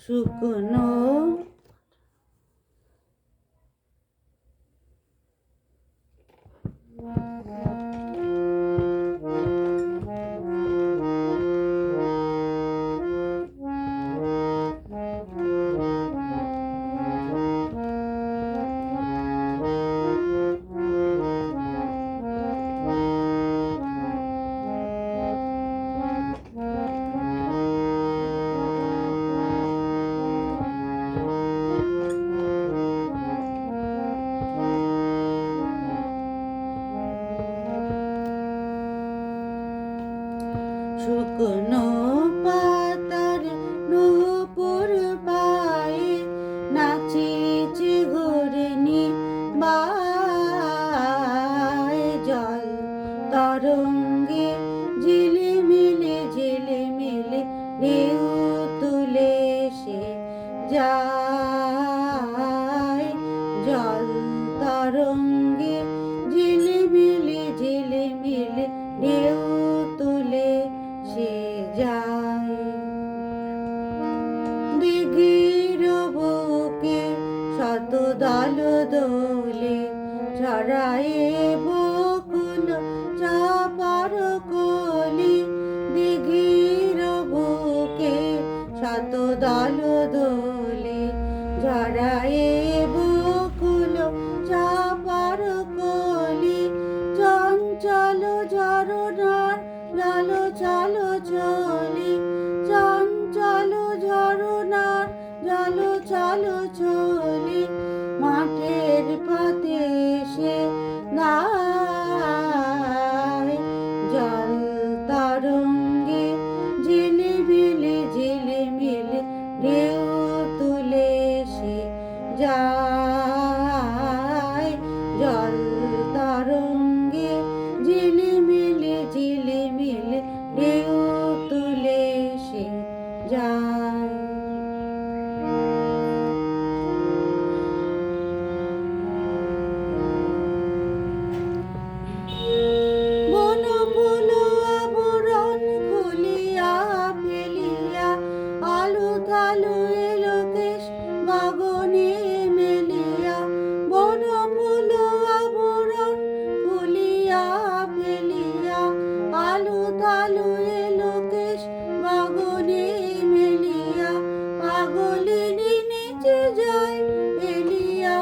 শুকনো শুকনো পাতার নূপুর পায়ে নাচিছে ঘূর্ণি বায় জল তরঙ্গে ঝিলিমিলি ঝিলিমিলি ঢেউ তুলে সে যায় জল তরঙ্গে ঝিলিমিলি ঝিলিমিলি ঢেউ তুলে সে যায় দিঘির বুকে শত দল দোলে ছড়ায়ে বকুল চাপার কলি দিঘির বুকে শত দল দোলে ছড়ায়ে বকুল চাপার কলি চঞ্চল ঝরনার লালো চালো চলি চঞ্চল ঝরনার জালো চালো চলি মাঠের পথে সে গায় জল তরঙ্গে ঝিলিমিলি ঝিলিমিলি ঢেউ তুলে সে যায় জল তরঙ্গে ঝিলিমিলি ঝিলিমিলি ঢেউ তুলে সে যায় বন ফুল আবরণ খুলিয়া ফেলিয়া আলু থালু এলো কেশ গগনে মেলিয়া বন ফুল আবরণ খুলিয়া ফেলিয়া আলু থালু এলো কেশ গগনে মেলিয়া পাগলিনী নিচে যায় এলিয়া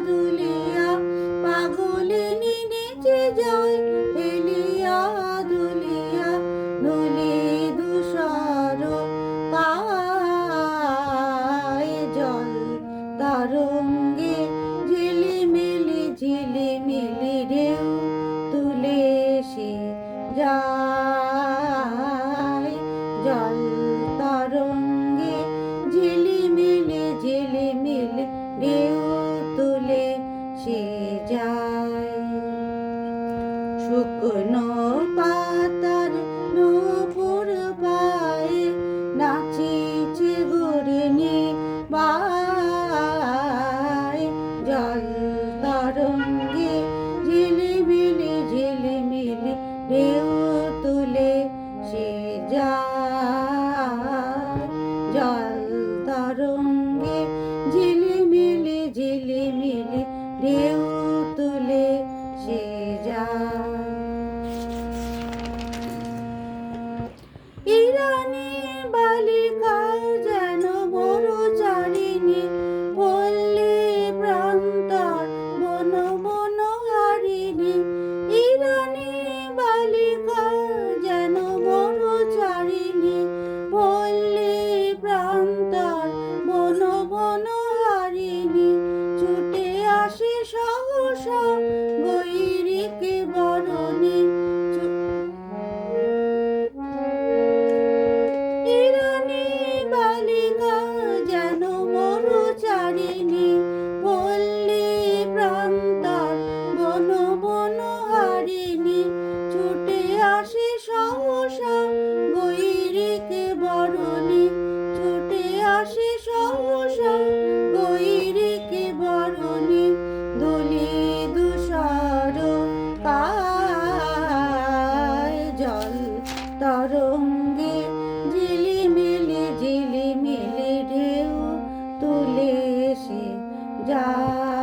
দুলিয়া পাগলিনী নিচে যায় এলিয়া দুলিয়া ধুলি ধূসর পায় জল তরঙ্গে ঝিলিমিলি ঝিলিমিলি ঢেউ তুলে সে যায় জল তরঙ্গে ঝিলিমিলি ঝিলিমিলি ঢেউ তুলে সে যায় শুকনো পাতার নূপুর পায়ে নাচিছে ঘূর্ণি বায় জল তরঙ্গে ঝিলিমিলি ঝিলিমিলি ঢেউ তুলে সে যায় জল তরঙ্গে ঝিলিমিলি ঝিলিমিলি ঢেউ তুলে সে যায় ইরানি বালিকা যেন মরুচারিণী পল্লী প্রান্তর বন বন হারিণী ইরানি বালিকা যেন মরুচারিণী পল্লী প্রান্তর বন বন হারিণী ছুটে আসে সহসা গৈরিকে বরণী ইরানি যায়।